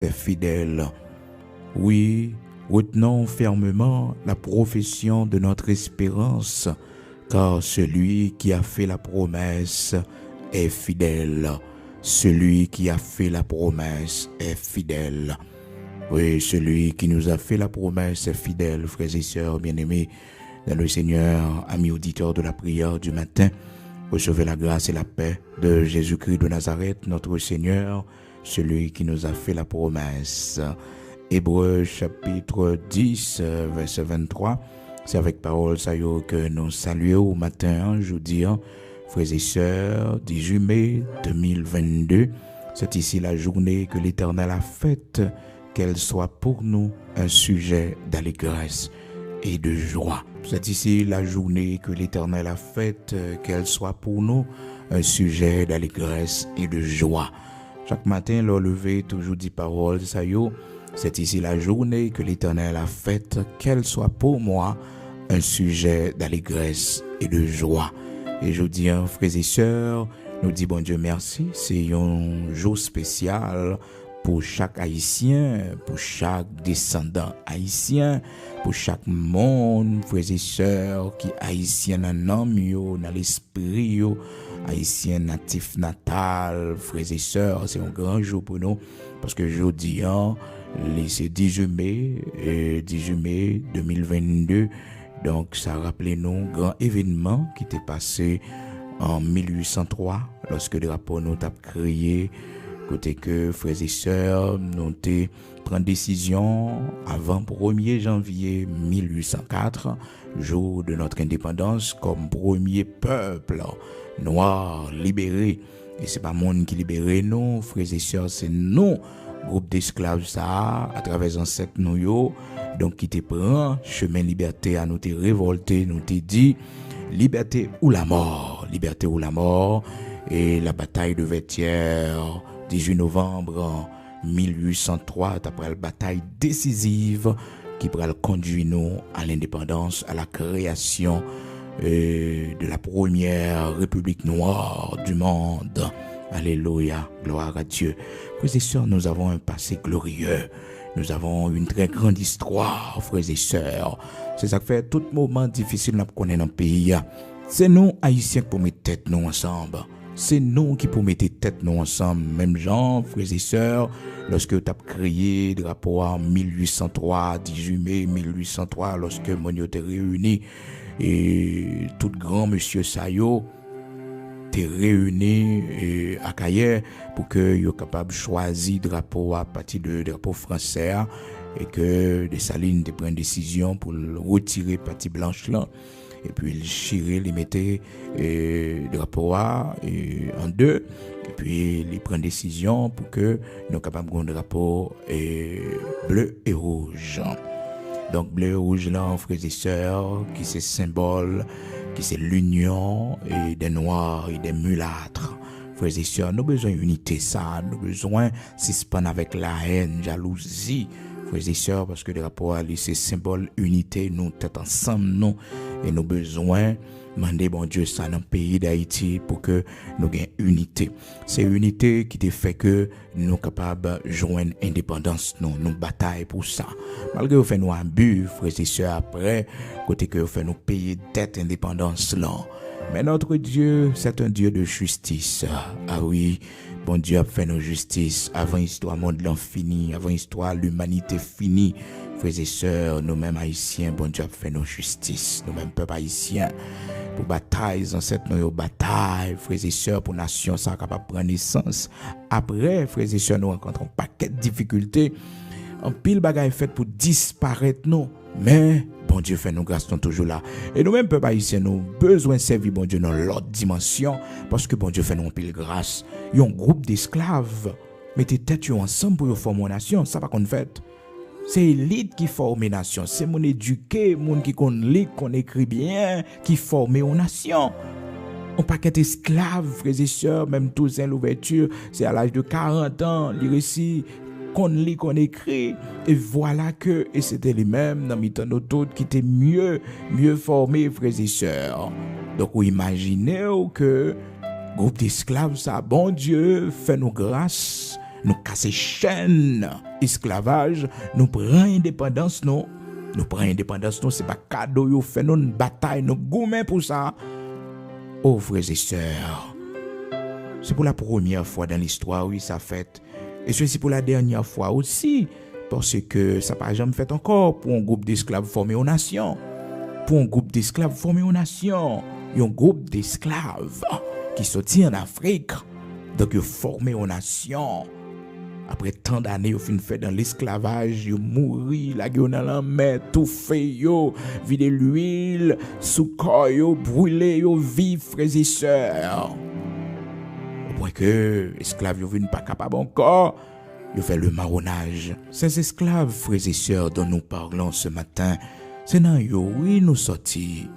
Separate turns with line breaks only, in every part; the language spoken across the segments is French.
est fidèle. Oui, retenons fermement la profession de notre espérance, car celui qui a fait la promesse est fidèle. Celui qui a fait la promesse est fidèle. Oui, celui qui nous a fait la promesse est fidèle, frères et sœurs bien-aimés dans le Seigneur, amis auditeurs de la prière du matin. Recevez la grâce et la paix de Jésus-Christ de Nazareth, notre Seigneur, celui qui nous a fait la promesse. Hébreux chapitre 10, verset 23. C'est avec parole ça que nous saluons au matin, jeudi, frères et sœurs, 18 mai 2022. C'est ici la journée que l'Éternel a faite, qu'elle soit pour nous un sujet d'allégresse et de joie. C'est ici la journée que l'Éternel a faite, qu'elle soit pour nous un sujet d'allégresse et de joie. Chaque matin, le lever, toujours dit parole, ça y est, c'est ici la journée que l'Éternel a faite, qu'elle soit pour moi un sujet d'allégresse et de joie. Et je dis, frères et sœurs, nous dit bon Dieu merci, c'est un jour spécial pour chaque Haïtien, pour chaque descendant haïtien, pour chaque monde, frères et sœurs, qui haïtien dans l'âme, dans l'esprit, haïtien natif natal, frères et sœurs, c'est un grand jour pour nous, parce que jeudi, c'est 18 mai 2022, donc ça rappelle nous un grand événement qui était passé en 1803, lorsque le drapeau nous a créé, côté que frères et sœurs, nous avons pris décision avant 1er janvier 1804, jour de notre indépendance, comme premier peuple noir libéré. Et c'est pas monde qui libéré nous, frères et sœurs, c'est nous, groupe d'esclaves ça, à travers ancêtres nous, donc qui te prend chemin liberté à nous te révolter, nous te dit liberté ou la mort, et la bataille de Vertières, 18 novembre 1803, après la bataille décisive qui pourra conduire nous à l'indépendance, à la création de la première république noire du monde. Alléluia, gloire à Dieu. Frères et sœurs, nous avons un passé glorieux. Nous avons une très grande histoire, frères et sœurs. C'est ça qui fait tout moment difficile nous connaître dans le pays. C'est nous, Haïtiens, pour mettre tête nous ensemble. C'est nous qui pour mettre tête nous ensemble. Même gens, frères et sœurs, lorsque tu as créé le drapeau en 1803, 18 mai 1803, lorsque mon était réuni, et tout grand monsieur Sayo, t'es réuni à Kaye pour que yo capable choisir drapeau à partir de drapeau français et que Dessalines te prend décision pour retirer partie blanche là et puis il chirer les mettait drapeau en deux et puis il prend décision pour que nous capable un drapeau bleu et rouge. Donc bleu et rouge là, frères et sœurs, qui c'est symbole, qui c'est l'union et des noirs et des mulâtres. Frères et sœurs, nous avons besoin d'unité ça, nous avons besoin suspendre avec la haine, jalousie. Frères et sœurs, parce que le rapport à lui, c'est symbole unité, nous tête ensemble, nous, et nous avons besoin demander bon Dieu ça dans le pays d'Haïti pour que nous ayons unité. C'est unité qui te fait que nous sommes capables de joindre l'indépendance, nous bataillons pour ça. Malgré que nous faisons un but, frères et sœurs, après, côté que nous faisons payer dette indépendance là. Mais notre Dieu, c'est un Dieu de justice. Ah oui, bon Dieu a fait nos justice avant l'histoire monde fini, avant l'histoire l'humanité finie. Frères et sœurs, nous-mêmes haïtiens, bon Dieu a fait nos justice, nous-mêmes peuple haïtien. Pour bataille, ancêtres nous bataille, frères et sœurs, pour nation ça capable prendre naissance. Après, frères et sœurs, nous rencontrons un paquet de difficultés. Un pile bagaille fait pour disparaître nous. Mais bon Dieu fait nous grâce toujours là. Et nous-mêmes peuple haïtien, nous besoin de servir bon Dieu dans l'autre dimension parce que bon Dieu fait nous un pile grâce. Il y a un groupe d'esclaves. Mettez tête ensemble pour former une nation, ça pas qu'on fait. C'est l'élite qui forme une nation. C'est mon éduqué, mon qui qu'on lit, qu'on écrit bien, qui forme une nation. On paquet d'esclaves, frères et sœurs, même tous l'ouverture, c'est à l'âge de 40 ans, les récits qu'on lit, qu'on écrit. Et voilà que, et c'était les mêmes dans mes temps d'autres qui étaient mieux formés, frères et sœurs. Donc, vous imaginez que groupe d'esclaves, ça, bon Dieu, fait nous grâce. nous casser chaîne esclavage, nous prend indépendance non. Nous prend indépendance non, c'est pas cadeau yo fait nous une bataille, nous gourmets pour ça. Oh frères et sœurs, c'est pour la première fois dans l'histoire oui ça fait et c'est pour la dernière fois aussi parce que ça n'a jamais fait encore pour un groupe d'esclaves formé aux nations. Pour un groupe d'esclaves formé aux nations, un groupe d'esclaves qui sortit en Afrique, donc ils formé aux nations. Après tant d'années, ils fin fait dans l'esclavage, ils mouri, la gueule dans la mer, tout fait, yo, vide l'huile, sous corps, yo, brûlé, yo, vif, frères et sœurs. Au point que esclaves, ils ne pas capable encore, ils fait le marronnage. Ces esclaves, frères et sœurs, dont nous parlons ce matin, c'est dans yo, oui, nous sortis.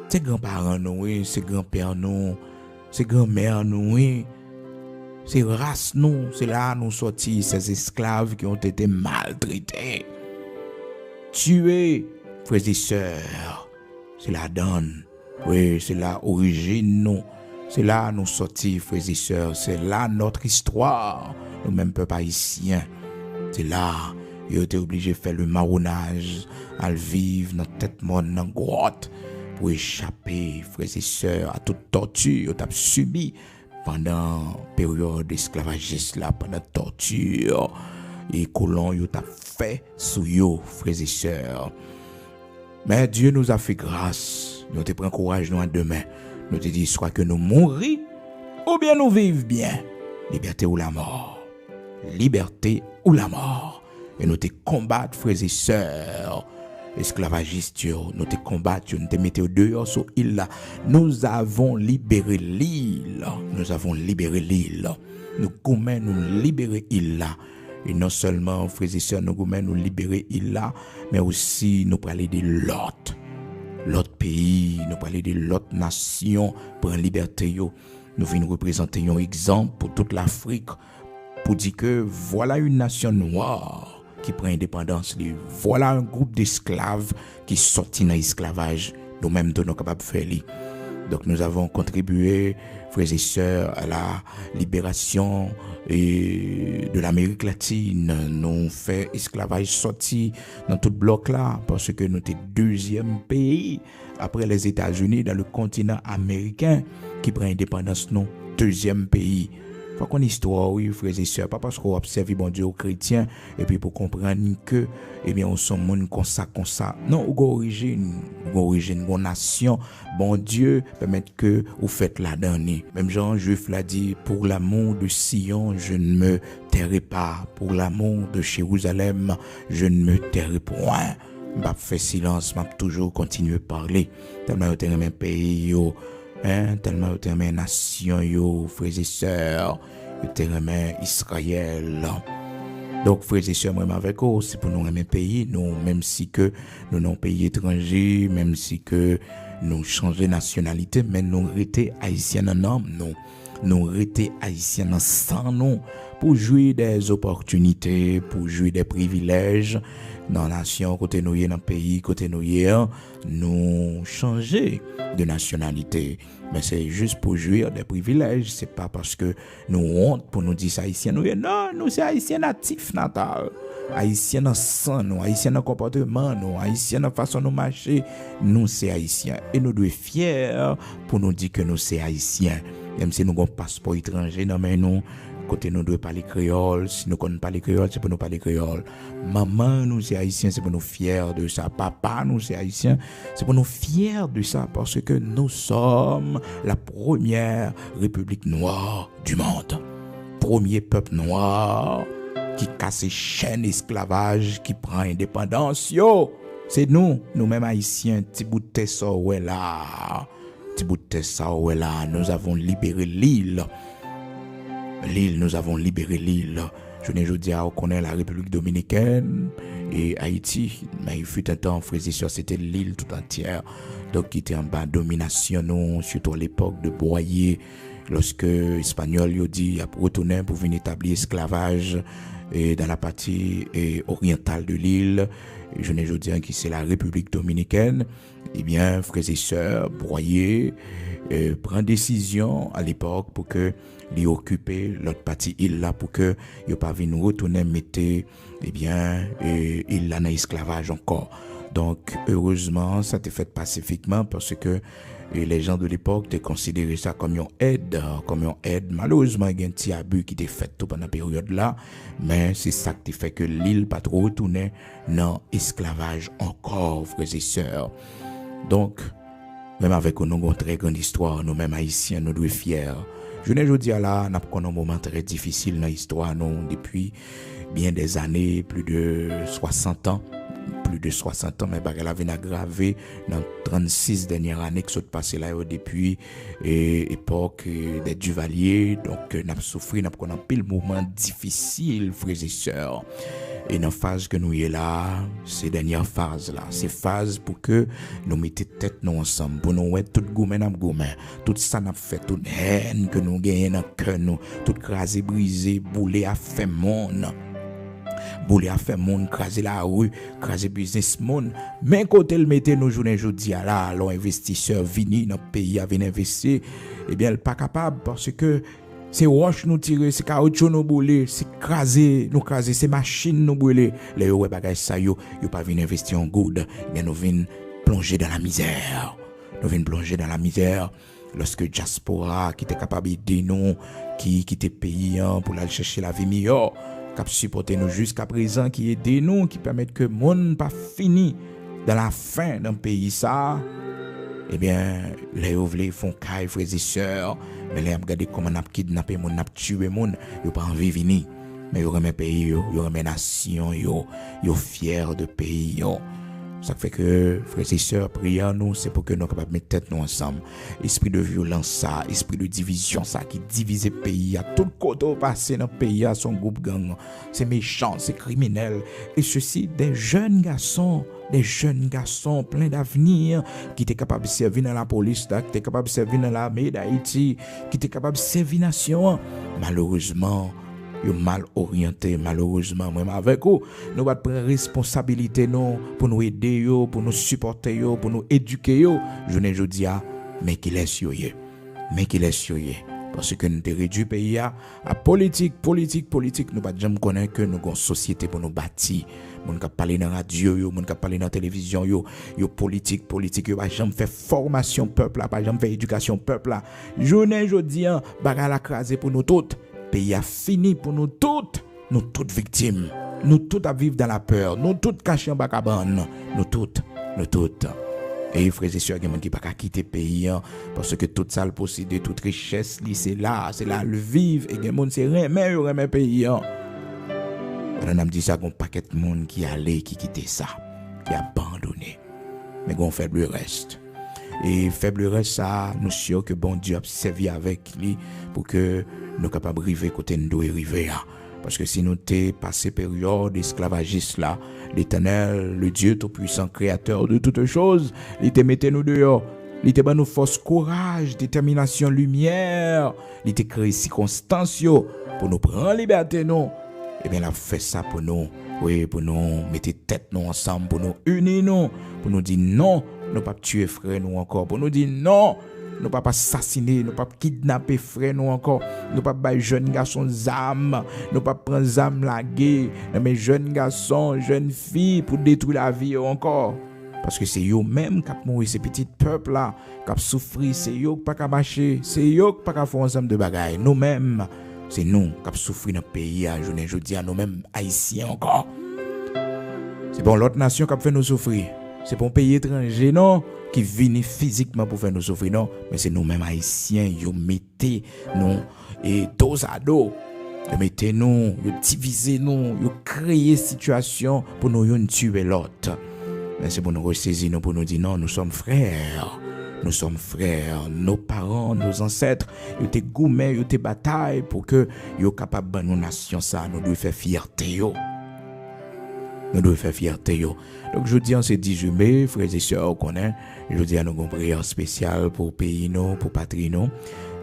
C'est grands-parents, nous, oui, c'est grands-pères, nous, c'est grand-mères, nous, oui. C'est race nous, c'est là nous sortis ces esclaves qui ont été maltraités, tués, frères et sœurs. C'est la donne, oui, c'est la origine nous, c'est là nous sortis, frères et sœurs, c'est là notre histoire, nous même peuple haïtien. C'est là, ils ont été obligés de faire le marronnage, à vivre dans tête monde, dans grotte, pour échapper, frères et sœurs, à toute torture qu'ils ont subi. Pendant période esclavagiste là, pendant torture et colons yo t'a fait sous yo frères et sœurs. Mais Dieu nous a fait grâce. Nous te prend courage nous à demain. Nous te dit soit que nous mourir ou bien nous vivons bien. Liberté ou la mort. Liberté ou la mort. Et nous te combattre frères et sœurs. Esclavagistes, nous te combattre, nous te mettons dehors sur l'île là. Nous avons libéré l'île. Nous avons libéré l'île. Nous goumens nous libérer l'île là. Et non seulement, frères et sœurs, nous goumens nous libérer l'île là, mais aussi nous parler de l'autre pays, nous parler de l'autre nation pour la liberté. Nous venons représenter un exemple pour toute l'Afrique pour dire que voilà une nation noire qui prend indépendance. Voilà un groupe d'esclaves qui sortit dans l'esclavage. Nous-mêmes, nous sommes capables de faire. Donc, nous avons contribué, frères et sœurs, à la libération de l'Amérique latine. Nous fait esclavage sorti dans tout bloc là, parce que nous sommes deuxième pays après les États-Unis dans le continent américain qui prend indépendance. Nous, deuxième pays. Faut qu'on histoire, oui, frères et sœurs, pas parce qu'on observe bon Dieu aux chrétiens, et puis pour comprendre que, eh bien, on sont monde comme ça. Non, ou origine, ou nation, bon Dieu, permettre que vous faites la dernière. Même Jean Juif l'a dit, pour l'amour de Sion, je ne me tairai pas. Pour l'amour de Jérusalem, je ne me tairai point. M'a fait silence, m'a toujours continué à parler. Tellement eu un pays, yo. Tellement eu une nation, yo, frères et sœurs, eu Israël. Donc, frères et sœurs, moi, avec eux, c'est pour nous aimer pays, nous, même si que nous sommes pays étrangers, même si que nous changeons de nationalité, mais nous restons haïtiens en âme, nous restons haïtiens en sang, nous, pour jouir des opportunités, pour jouir des privilèges, dans la nation, côté nous, dans le pays, côté nous changer de nationalité. Mais c'est juste pour jouir des privilèges. C'est pas parce que nous honte pour nous dire haïtiens. Non, nous c'est haïtiens natifs natal. Haïtiens dans sang, nous, haïtiens dans comportement, nous, haïtiens dans façon de marcher. Nous c'est haïtiens. Et nous devons être fiers pour nous dire que nous c'est haïtiens. Même si nous avons un passeport étranger, non, mais nous, côté nous devons parler créole. Si nous connaissons parler créole, c'est pour nous parler créole. Maman, nous c'est haïtien, c'est pour nous fiers de ça. Papa, nous c'est haïtien, c'est pour nous fiers de ça parce que nous sommes la première république noire du monde. Premier peuple noir qui casse les chaînes d'esclavage, qui prend indépendance. Yo, c'est nous-mêmes haïtiens, petit bout de tessa ouais là. Petit bout de tessa ouais là, nous avons libéré l'île. Nous avons libéré l'île. Je ne dis pas qu'on est la République dominicaine et Haïti, mais il fut un temps, frères et sœurs, c'était l'île tout entière. Donc, qui était en bas domination, nous, surtout à l'époque de Boyer, lorsque les Espagnols ont dit, à retourner pour venir établir l'esclavage, et dans la partie orientale de l'île, je ne dis qui c'est la République dominicaine, eh bien, frères et sœurs, Boyer prend décision à l'époque pour que les occuper l'autre partie île là pour que yo pas venir retourner mettre île là dans esclavage encore. Donc heureusement ça t'est fait pacifiquement parce que les gens de l'époque te considéraient ça comme une aide. Malheureusement il y a un petit abus qui était fait tout pendant la période là, mais c'est ça qui fait que l'île pas trop retourner dans esclavage encore, frères et sœurs. Donc même avec nous avons une très grande histoire, nous mêmes haïtiens nous devons être fiers. Je ne dis là, nous avons un moment très difficile dans l'histoire, nous, depuis bien des années, plus de 60 ans, mais elle a été aggravée dans 36 dernières années qui sont passées là depuis l'époque des Duvaliers. Donc, nous avons souffert, nous avons pile moment difficile, frères et sœurs. Et dans la phase que nous y est là, ces dernières phases là, ces phases pour que nous mettions tête nous ensemble, pour nous mettre tout gourmet dans gourmet, tout ça n'a fait, toute haine que nous gagnons dans le cœur nous, tout crasé, brisé, boulé à fait monde. Boulé à faire monde, craser la rue, craser business monde. Mais côté le mettez nos journées jeudi à là, l'investisseur vini dans le pays à venir investir, eh bien, il pas capable parce que c'est roche nous tirer, c'est caoutchouc nous brûler, c'est craser, c'est machine nous brûler. Les ouais bagage ça yo pas venir investir en good, mais nous venons plonger dans la misère. Lorsque diaspora qui était capable d'aider nous, qui était payant pour aller chercher la vie meilleure, qui a supporté nous jusqu'à présent, qui aide nous, qui permet que le monde pas fini dans la fin d'un pays ça. Eh bien, les ouvriers font caille, frères et sœurs, mais les regardez comment on a kidnappé, on a tué, on n'a pas envie de venir. Mais ils remettent pays, ils remettent nation, ils fiers de pays. Ça fait que, frères et sœurs, prions nous, c'est pour que nous soyons capables de mettre tête nous ensemble. Esprit de violence, ça, esprit de division, ça, qui divise le pays, à tout côté au passé dans le pays, à son groupe gang. C'est méchant, c'est criminel. Et ceci, des jeunes garçons pleins d'avenir, qui étaient capables de servir dans la police, qui étaient capables de servir dans l'armée d'Haïti, qui étaient capables de servir la nation. Malheureusement, yo mal orienté, malheureusement. Même avec vous, nous va prendre responsabilité non pour nous aider yo, pour nous supporter yo, pour nous éduquer yo. Je ne dis pas, mais qu'il laisse yo. Parce que nous te réduit pays à politique. Nous pas jamais connaître que nous avons une société pour nous bâtir. Moun ka parler dans radio yo, moun ka parler dans télévision yo politique yo pas jamais fait formation peuple là, pas jamais fait éducation peuple là. Journée jodi an, bagarre la craser pour nous toutes. Pays a fini pour nous toutes victimes. Nous toutes à vivre dans la peur, nous toutes cachés en bas cabane, nous toutes. Et frères et sœurs, il y a des gens qui ne peuvent pas quitter le pays parce que tout ça, le posséder, toute richesse, c'est là le vivre. Et il y a des gens qui remettent le pays. On a dit ça, il y a un paquet de monde qui allait, qui quittait ça, qui a abandonné. Mais on fait le reste. Et faible reste ça, nous sommes que bon Dieu a servi avec lui pour que nous soyons capables de arriver côté nous devons arriver. Parce que si nous t'es passé période esclavagiste là, l'Éternel, le Dieu tout-puissant, créateur de toutes choses, il te mettait nous dehors. Il te donne nous force, courage, détermination, lumière. Il te crée circonstances pour nous prendre liberté non. Et bien, il a fait ça pour nous. Oui, pour nous mettre tête nous ensemble, pour nous unir nous, pour nous dire non, nous pas tuer frère nous encore, pour nous dire non, nous pas assassiner, nous pas kidnapper frère nous encore, nous pas bailler jeunes garçons armes, nous pas prendre armes laguer, mais jeunes garçons, jeunes filles pour détruire la vie encore. Parce que c'est eux même qui mourir, ces petits peuples là, qui souffrir, c'est eux qui pas marcher, c'est eux qui pas faire ensemble de bagailles. Nous-mêmes, c'est nous qui souffrir dans le pays à journée jeudi à nous-mêmes haïtiens encore. C'est bon l'autre nation qui fait nous souffrir. C'est pour un pays étranger non qui vient physiquement pour faire nous souffrir non, mais c'est nous-mêmes haïtiens, yo mettez nous et dos à dos. Yo mettez nous, yo divisez nous, yo créer situation pour nous tuer l'autre. Mais c'est pour nous ressaisir, pour nous dire non, nous sommes frères. Nous sommes frères, nos parents, nos ancêtres, ils étaient gourmets, ils étaient bataille pour que ils soient capables de nos nations ça, nous devons faire fierté yo. Donc je dis en ce 10 mai, frères et sœurs, je dis à nous une prière spéciale pour pays nous, pour patrie nous.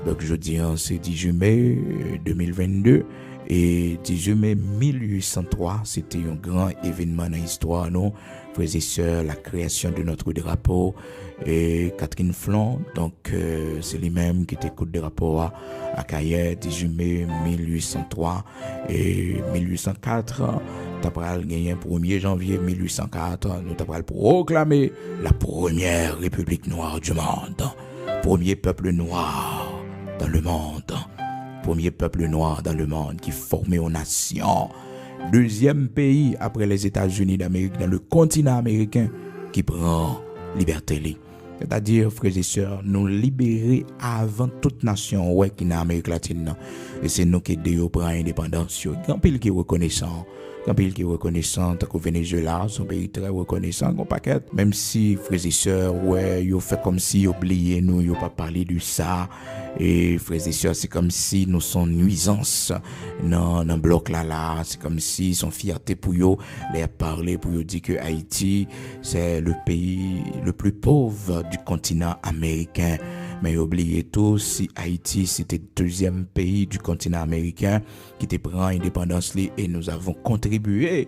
Donc je dis en ce 10 mai 2022 Et 18 mai 1803, c'était un grand événement dans l'histoire, non? Frères et sœurs, la création de notre drapeau. Et Catherine Flon, donc c'est lui-même qui était coup de drapeau à Cayenne, 18 mai 1803 et 1804. Nous avons gagné le 1er janvier 1804. Nous avons proclamé la première république noire du monde. Premier peuple noir dans le monde. Premier peuple noir dans le monde qui formait une nation. Deuxième pays après les États-Unis d'Amérique dans le continent américain qui prend liberté. C'est-à-dire, frères et sœurs, nous libérer avant toute nation ouais, qui est en Amérique latine. Et c'est nous qui aidons pour l'indépendance. Il y a un pays qui est reconnaissant. Un pays qui est reconnaissant, tant qu'au Venezuela, c'est un pays très reconnaissant, qu'on paquet. Même si, frères et sœurs, ouais, ils ont fait comme si ils oubliaient nous, ils n'ont pas parlé de ça. Et frères et sœurs, c'est comme si nous sommes nuisance dans le bloc là. C'est comme si son fierté pour eux, les parler pour eux dire que Haïti, c'est le pays le plus pauvre du continent américain. Mais oubliez tout, si Haïti, c'était le deuxième pays du continent américain qui te prend indépendance et nous avons contribué.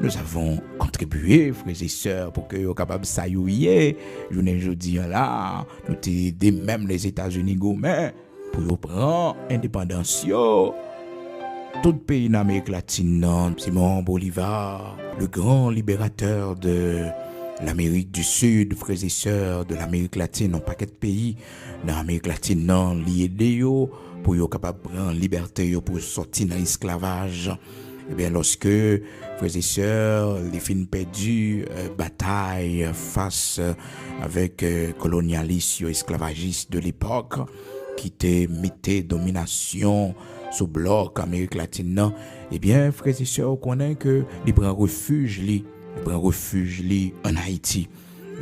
Nous avons contribué, frères et sœurs, pour que soient capables de s'aïouiller. Je ne dis là, nous t'ai aidé même les États-Unis gourmets pour prendre indépendance. Tout pays d'Amérique latine, Simon Bolivar, le grand libérateur de l'Amérique du Sud, frères et sœurs de l'Amérique latine, un paquet de pays dans l'Amérique latine, liés d'eux pour être capable de prendre liberté pour sortir dans l'esclavage. Eh bien, lorsque, frères et sœurs, les filles perdues, bataille face avec colonialistes et esclavagistes de l'époque, qui te mettaient domination sous bloc Amérique latine, eh bien, frères et sœurs, on connaît que les prend refuge, en Haïti.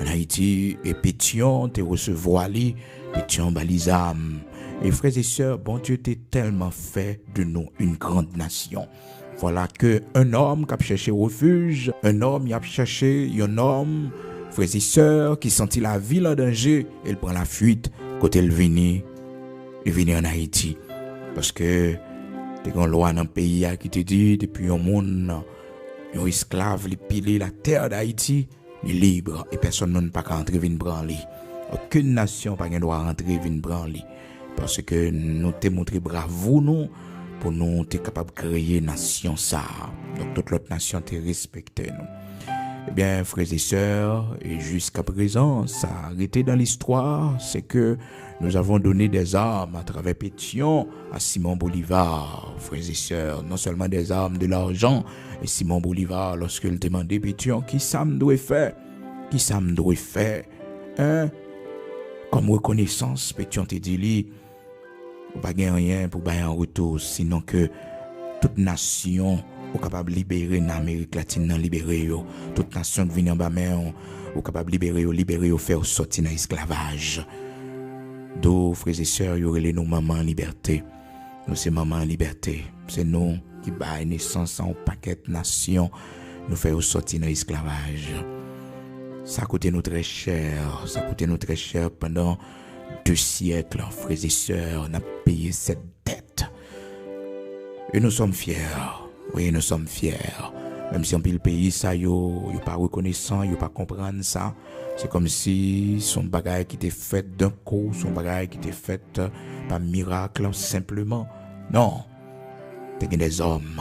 En Haïti, et pétion, te recevoir li, pétion balisam. Et frères et sœurs, bon Dieu t'est tellement fait de nous une grande nation. Voilà que un homme qui a cherché refuge, un homme qui a cherché un homme, frères et sœurs, qui sentit la ville en danger, il prend la fuite, côté il vient en Haïti. Parce que, t'es une loi dans le pays qui te dit, depuis un monde, un esclave, il pile la terre d'Haïti, il est libre, et personne n'a pas qu'à entrer venir prendre lui. Aucune nation n'a pas droit à entrer venir prendre lui. Parce que nous t'ai montré bravo, nous, pour nous être capable de créer une nation ça. Donc toute l'autre nation te respecte nous. Eh bien, frères et sœurs, et jusqu'à présent, ça a arrêté dans l'histoire, c'est que nous avons donné des armes à travers pétition à Simon Bolivar, frères et sœurs, non seulement des armes, de l'argent, et Simon Bolivar, lorsqu'il demandait pétition, qui ça me doit faire? Qui ça me doit faire? Hein? Comme reconnaissance, pétition te dit, ou pas gagner rien pour bailler en retour, sinon que toute nation est capable de libérer l'Amérique latine, libérer toute nation qui vient en bas main, est capable de libérer, faire sortir dans l'esclavage. Donc, frères et sœurs, il y aurait nos mamans en liberté. Nous, c'est maman en liberté. C'est nous qui baillons naissance à un paquet de nations, nous faisons sortir dans l'esclavage. Ça a coûté nous très cher. Ça a coûté nous très cher pendant 2 siècles, frères et sœurs. On a payé cette dette. Et nous sommes fiers. Oui, nous sommes fiers. Même si on peut le pays, ça, yo pas reconnaissant, yo pas comprendre ça. C'est comme si son bagage qui était fait d'un coup, son bagage qui était fait par miracle, simplement. Non. T'es des hommes.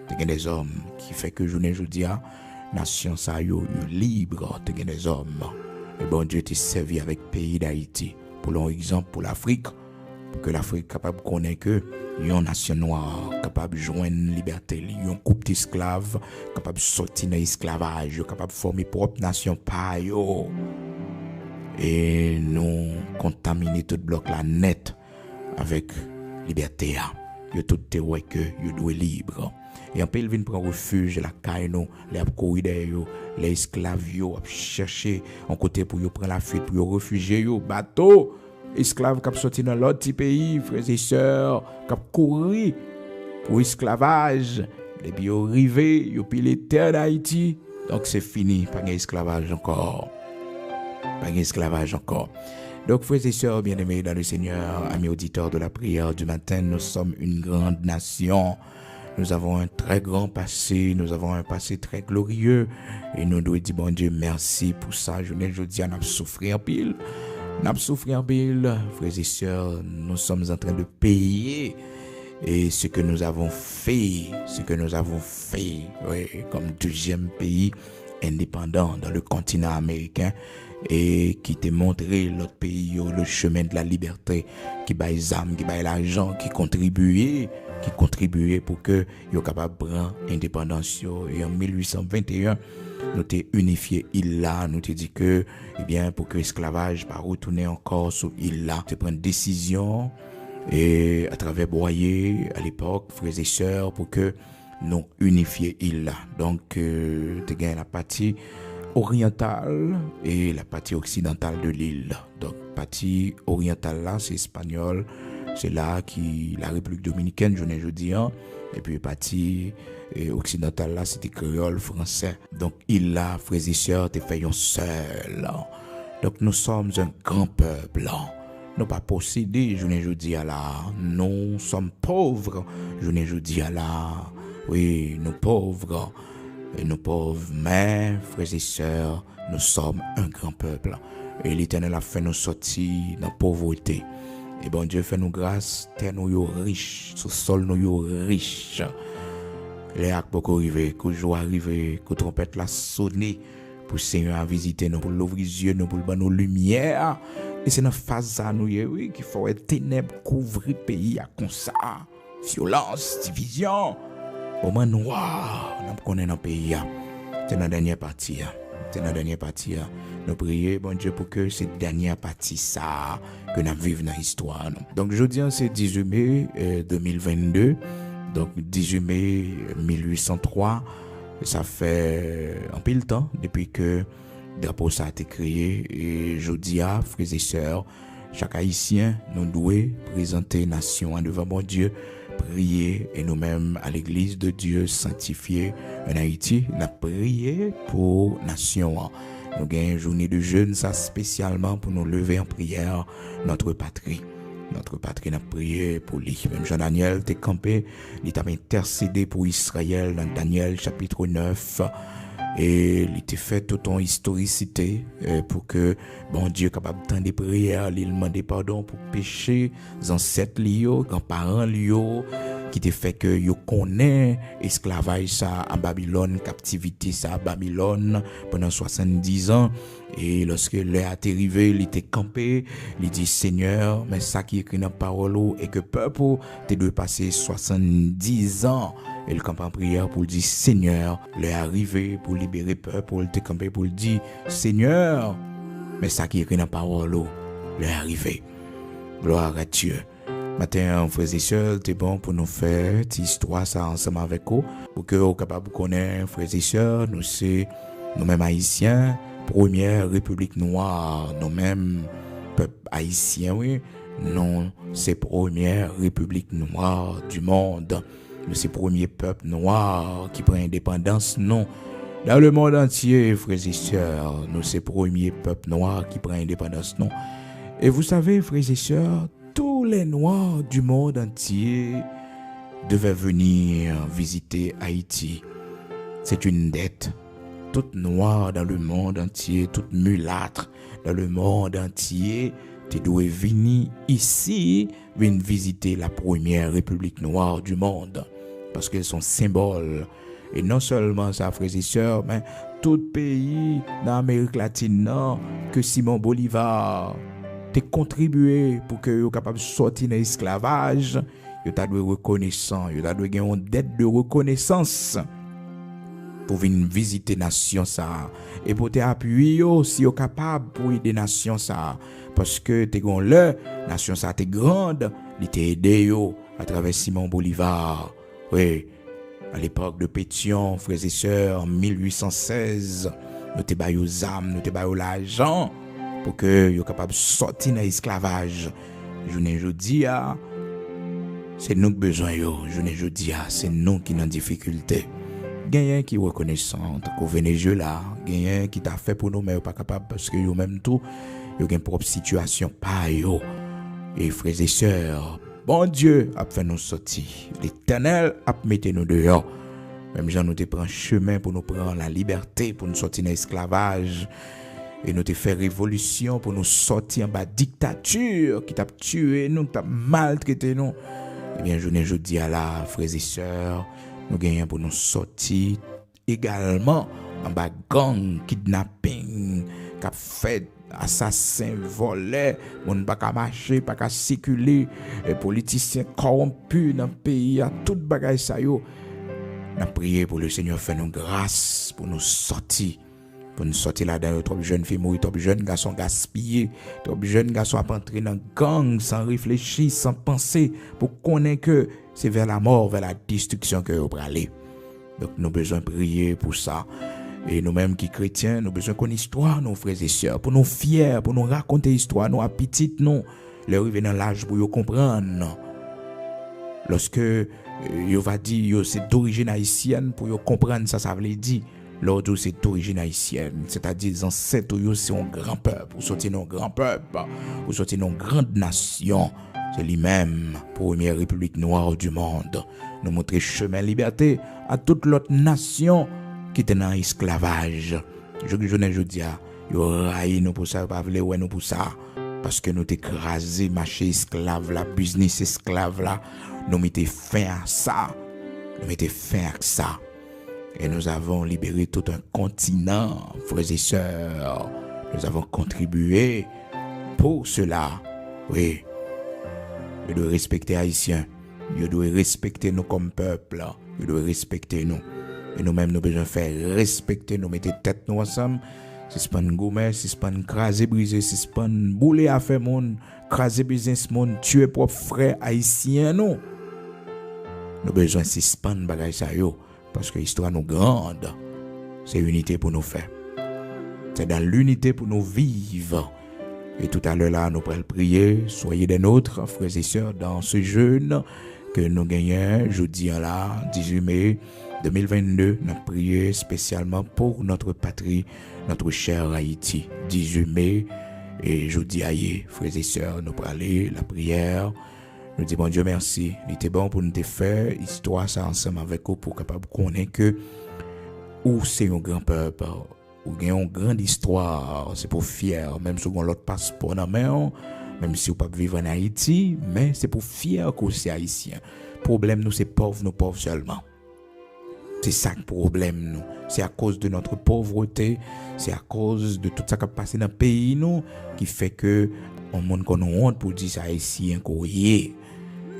T'es des hommes qui fait que journée aujourd'hui, nation ça, yo libre. T'es des hommes. Et bon Dieu t'est servi avec le pays d'Haïti. Pour l'exemple, pour l'Afrique. Pour que l'Afrique capable de connaître que une nation noire capable de joindre la liberté, une couple d'esclaves capable de sortir de l'esclavage, capable de former propre nation par yo. Et nous contaminer tout bloc là net avec liberté. Yo tout te ouais que yo doit libre. Et en pays vient prendre refuge la caille nous, les corridors, les esclaves yo chercher un côté pour yo prendre la fuite pour yo réfugier yo bateau. Esclaves qui sorti dans l'autre pays, frères et sœurs, qui couru pour esclavage. Et puis, ils sont arrivés, ils ont pris les terres d'Haïti. Donc, c'est fini, pas d'esclavage encore. Pas d'esclavage encore. Donc, frères et sœurs bien-aimés dans le Seigneur, amis auditeurs de la prière du matin, nous sommes une grande nation. Nous avons un très grand passé, nous avons un passé très glorieux. Et nous devons dire, bon Dieu, merci pour ça. Je dis, on a souffert en pile. On a souffert en pile. Frères et sœurs, nous sommes en train de payer. Et ce que nous avons fait, oui, comme deuxième pays indépendant dans le continent américain et qui t'a montré l'autre pays, le chemin de la liberté, qui baille les âmes, qui baille l'argent, qui contribuait pour que yo capable prendre indépendance. Et en 1821, nous t'ai unifié île là, nous t'ai dit que eh bien pour que l'esclavage pas retourner encore sur île là, tu prends une décision et à travers Boyer à l'époque, frères et sœurs, pour que nous unifions île là. Donc tu gagnes la partie orientale et la partie occidentale de l'île. Donc partie orientale là, c'est espagnol, c'est là qui la République dominicaine, je dis, et puis partie occidentale là, c'était créole français. Donc île là, frères et sœurs, t'es fait un seul. Donc nous sommes un grand peuple. Nous pas possédés, je dis à la, nous sommes pauvres, je dis à la, oui, nous pauvres, mais frères et sœurs, nous sommes un grand peuple. Et l'Éternel a fait nous sortir de la pauvreté. Et bon Dieu fait nous grâce, terre nous riche, sous sol nous riche. Les actes beaucoup arriver, que jour arriver, que trompette la sonner pour Seigneur à visiter nous, pour l'ouvrir les yeux, nous pour le nos lumière. Et c'est dans phase à nous, oui, qu'il faut être ténèbres couvrir le pays à comme ça. Violence, division. Au moins noir, nous connaissons dans le pays. C'est dans la dernière partie. Nous prions, bon Dieu, pour que cette dernière partie, ça, que nous vivons dans l'histoire. Donc, jeudi, c'est 18 mai 2022. Donc, 18 mai 1803. Ça fait un peu de temps depuis que le drapeau ça a été créé. Et jeudi, frères et sœurs, chaque haïtien, nous devons présenter nation devant mon Dieu, prier et nous-mêmes à l'église de Dieu sanctifiée en Haïti, nous prier pour nation. Nous avons une journée de jeûne, ça spécialement pour nous lever en prière notre patrie. Notre patrie n'a prié pour lui. Même Jean-Daniel t'est campé, il t'a intercédé pour Israël dans Daniel chapitre 9. Et il t'a fait toute ton historicité pour que bon Dieu capable de des prières, il demande pardon pour pécher, ancêtres liés, grands-parents liés, qui t'a fait que yo connaît esclavage ça à Babylone, captivité ça à Babylone pendant 70 ans. Et lorsque l'heure est arrivée, il était campé, il dit Seigneur, mais ça qui est écrit dans la parole et que peuple te doit passer 70 ans. Et le camp en prière pour dire Seigneur, l'heure est arrivée pour libérer peuple, il était campé pour dire Seigneur, mais ça qui est écrit dans la parole, l'heure est arrivée. Gloire à Dieu. Matin, frères et sœurs, c'est bon pour nous faire cette histoire ça ensemble avec vous, pour que vous capables de connaître, frères et sœurs, nous c'est nous-mêmes haïtiens, première république noire, nous-mêmes peuple haïtien, oui, non, c'est première république noire du monde. Nous c'est premier peuple noir qui prend indépendance, non. Dans le monde entier, frères et sœurs, nous c'est premier peuple noir qui prend indépendance, non. Et vous savez, frères et sœurs, tous les noirs du monde entier devaient venir visiter Haïti. C'est une dette. Toute noire dans le monde entier, toute mulâtre dans le monde entier, tu dois venir ici, venir visiter la première république noire du monde. Parce qu'elles sont symboles. Et non seulement ça, frères et sœurs, mais tout pays dans l'Amérique latine, non, que Simon Bolivar t'es contribué pour que vous capable de sortir de l'esclavage, vous avez reconnaissance, vous avez une dette de reconnaissance pour venir visiter nation ça et pour t'appuyer si vous capable pour aider nation ça parce que t'es gon le nation ça t'es grande, il t'a aidé à travers Simon Bolivar. Oui, à l'époque de Pétion, frères et sœurs, en 1816, nous te baillons aux âmes, nous te baillons l'argent pour que vous capable de sortir de l'esclavage. Je dis, c'est nous qui besoin, c'est nous qui sommes en difficulté. Gagnant qui reconnaissant au Venezuela, gagnant qui t'a fait pour nous mais pas capable parce que yo même tout yo une propre situation pas yo. Et frères et sœurs, bon Dieu a fait nous sortir. L'Éternel a mis nous dehors. Même gens nous te prend chemin pour nous prendre la liberté pour nous sortir de l'esclavage et nous te faire révolution pour nous sortir en bas dictature qui t'a tué nous, t'a maltraité nous. Eh bien, je dis à la frères et sœurs, nous gagnons pour nous sortir également en bas gang, kidnapping, qu'a fait assassin, volé, moun pas qu'à marcher, pas qu'à circuler, et politiciens corrompus dans le pays, à toute bagaille ça yo. N'a prié pour le Seigneur faire nous grâce pour nous sortir. Pour nous sortir là-dedans, trop jeunes filles mourir, trop jeunes garçons gaspillés, trop jeunes garçons à entrer dans gang sans réfléchir, sans penser, pour connaître que c'est vers la mort, vers la destruction que vous aller. Donc nous avons besoin de prier pour ça. Et nous-mêmes qui chrétiens, nous avons besoin qu'on histoire, nos frères et sœurs, pour nous fiers, pour nous raconter l'histoire, nos appétits, nous, leur arriver dans l'âge pour nous comprendre. Lorsque vous va dire c'est d'origine haïtienne, pour vous comprendre ça veut dire. L'autre c'est d'origine haïtienne, c'est-à-dire les ancêtres c'est un grand peuple, pour sortir nos grands peuples, pour sortir nos grandes nations. C'est lui-même, première république noire du monde, nous montrer chemin liberté à toute l'autre nation qui était dans l'esclavage. Je dis, ils raillent nous pour ça, pas voulu ouais nous pour ça, parce que nous t'écrasé, marché esclave là, business esclave là, nous mettons fin à ça, nous mettons fin à ça. Et nous avons libéré tout un continent, frères et sœurs. Nous avons contribué pour cela. Oui, nous devons respecter les Haïtiens. Nous devons respecter nous comme peuple. Nous devons respecter nous. Et nous-mêmes, nous devons faire respecter nous, mettre tête nous ensemble. Si ce n'est pas un gourmet, si ce n'est pas un crasé brisé, si ce n'est pas un boulet à faire, crasé business, tuer propre frère haïtien, nous. Nous avons besoin de suspendre les bagages ça yo. Parce que l'histoire nous grande, c'est l'unité pour nous faire. C'est dans l'unité pour nous vivre. Et tout à l'heure là, nous pourrons prier, soyez des nôtres, frères et sœurs, dans ce jeûne que nous gagnons, jeudi là, 18 mai 2022, nous prions spécialement pour notre patrie, notre cher Haïti. 18 mai, et jeudi aïe, frères et sœurs, nous pourrons aller la prière. Nous disons, bon Dieu, merci. Il était bon pour nous faire histoire ça ensemble avec vous pour capable connaître que ou c'est un grand peuple, ou une grande histoire, c'est pour fier, même si on a l'autre passeport dans la main, même si on ne peut pas vivre en Haïti, mais c'est pour fier que c'est haïtien. Le problème, nous, c'est pauvres, nous pauvres seulement. C'est ça le problème, nous. C'est à cause de notre pauvreté, c'est à cause de tout ça qui a passé dans le pays, nous, qui fait que on monde qu'on a honte pour dire ça haïtien qu'on y est.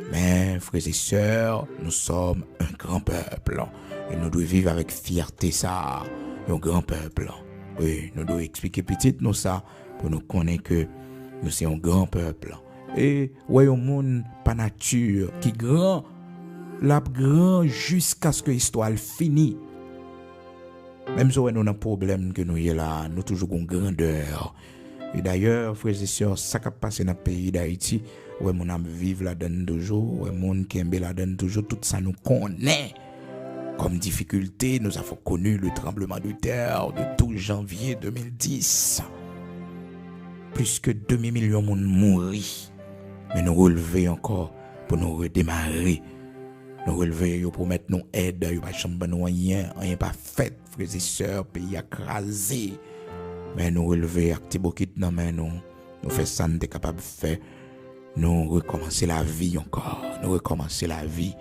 Mais, frères et sœurs, nous sommes un grand peuple. Et nous devons vivre avec fierté ça, un grand peuple. Oui, nous devons expliquer petit nous ça, pour nous connaître que nous sommes un grand peuple. Et, ouais, un monde par nature, qui grand, la grand jusqu'à ce que l'histoire finisse. Même si nous avons un problème que nous y là, nous toujours une grandeur. Et d'ailleurs, frères et sœurs, ça qui a passé dans le pays d'Haïti, où mon âme vive là-dedans toujours, où mon qui aime là-dedans toujours, tout ça nous connaît. Comme difficulté, nous avons connu le tremblement de terre de 12 janvier 2010. Plus que 2 millions de monde mourir. Mais nous relever encore pour nous redémarrer. Nous relever pour mettre nos aides, nous pas chambre nous rien pas fait, frères et sœurs, pays écrasé. Mais nous relever activement dans main nous faire ça nous capable de faire. Nous recommencer la vie encore, nous recommencer la vie.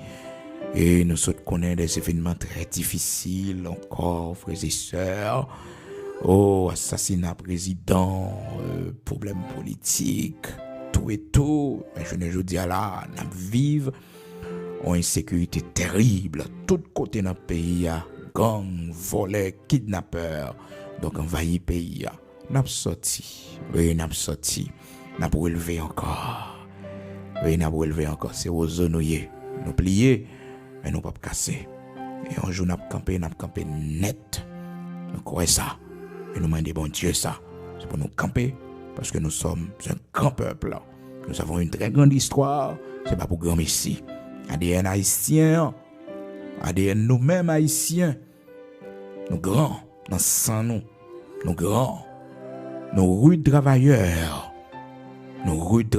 Et nous sommes connaître des événements très difficiles encore, frères et sœurs. Oh, assassinat président, problème politique, tout et tout. Mais je dis à là, nous vivons en insécurité terrible. Tout côté dans le pays, gang, volets, kidnappeurs. Donc envahi le pays. Nous avons sorti. Oui, nous avons sorti. Nous avons relevé encore. Oui, nous avons relevé encore. C'est aux zones nous plier. Mais nous ne pouvons pas casser. Et un jour, nous avons campé net. Nous croyons ça. Et nous demandons, bon Dieu, ça. C'est pour nous camper. Parce que nous sommes un grand peuple. Nous avons une très grande histoire. Ce n'est pas pour grand messie. ADN haïtien. ADN nous-mêmes haïtiens. Nous grands, dans sang nous grands, nous rudes travailleurs, nous compte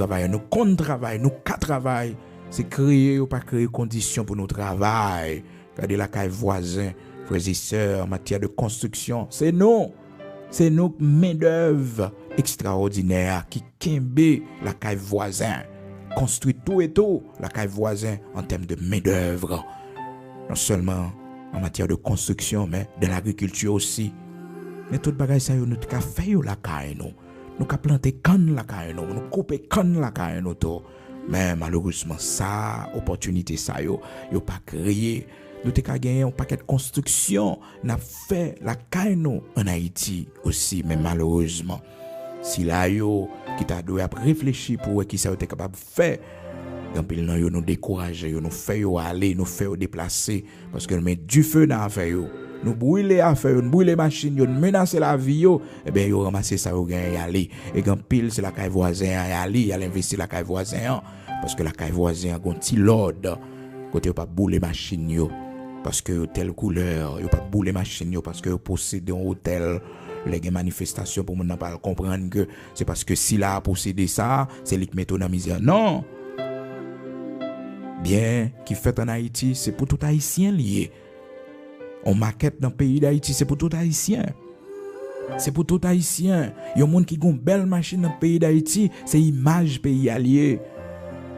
travail, nous qu'à travail. C'est créer ou pas créer conditions pour nous travail. Regardez la caille voisin, frères et sœurs, en matière de construction, c'est nous main d'œuvre extraordinaire qui kembe la caille voisin, construit tout et tout la caille voisin en termes de main d'œuvre, non seulement en matière de construction mais de l'agriculture aussi. Mais tout bagay ça nous ka fait la caille nous ka planter canne la caille nous couper canne la caille nous tout. Mais malheureusement ça opportunité ça yo pas créé. Nous te ka gagné un paquet de construction n'a fait la caille nous en Haïti aussi, mais malheureusement si là yo qui t'a dû réfléchir pour qui ça était capable de faire, dans pile nan yo nous décourager, nous fait yo aller, nous fait yo déplacer parce que nous met du feu dans affaire yo. Nous brûler affaire yo, nous brûler machine yo, nous menacer la vie yo, et ben yo ramasser ça yo gagne aller. Et quand pile c'est la caille voisin y aller, y investir la caille voisin parce que la caille voisin a gon ti l'ordre côté pas brûler machine yo. Parce que telle couleur, yo pas bouler machine yo parce que yo possède un hôtel, les manifestations pour moun pas comprendre que c'est parce que si là posséder ça, c'est lui qui met dans misère. Non. Bien qui fait en Haïti, c'est pour tout haïtien lié. On maquette dans le pays d'Haïti, c'est pour tout haïtien. C'est pour tout haïtien. Yo moun qui gon belle machine dans le pays d'Haïti, c'est image pays allié.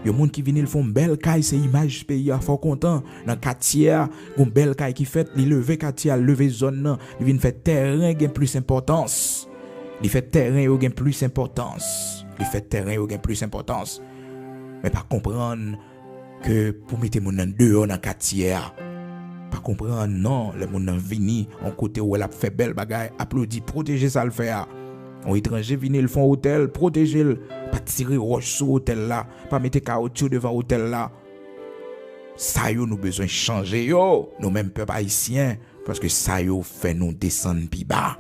Yo moun qui vinn font belle caille, c'est image pays à fort content. Dans quartier, gon belle caille qui fait, li lever quartier, lever zone nan, li vinn fait terrain gen plus importance. Li fait terrain yo gen plus importance. Li fait terrain yo gen plus importance. Mais pas comprendre que pour mettre moun nan dehors dans quartier. Pas comprendre non, les moun nan vini en côté où elle a fait belle bagaille, applaudi, protéger ça le faire. On étranger vini le font hôtel, protéger le, pas tirer roche sur hôtel là, pas mettre caoutchouc devant hôtel là. Ça yo nous besoin changer yo, nous même peuple haïtien parce que ça yo fait nous descendre pi bas.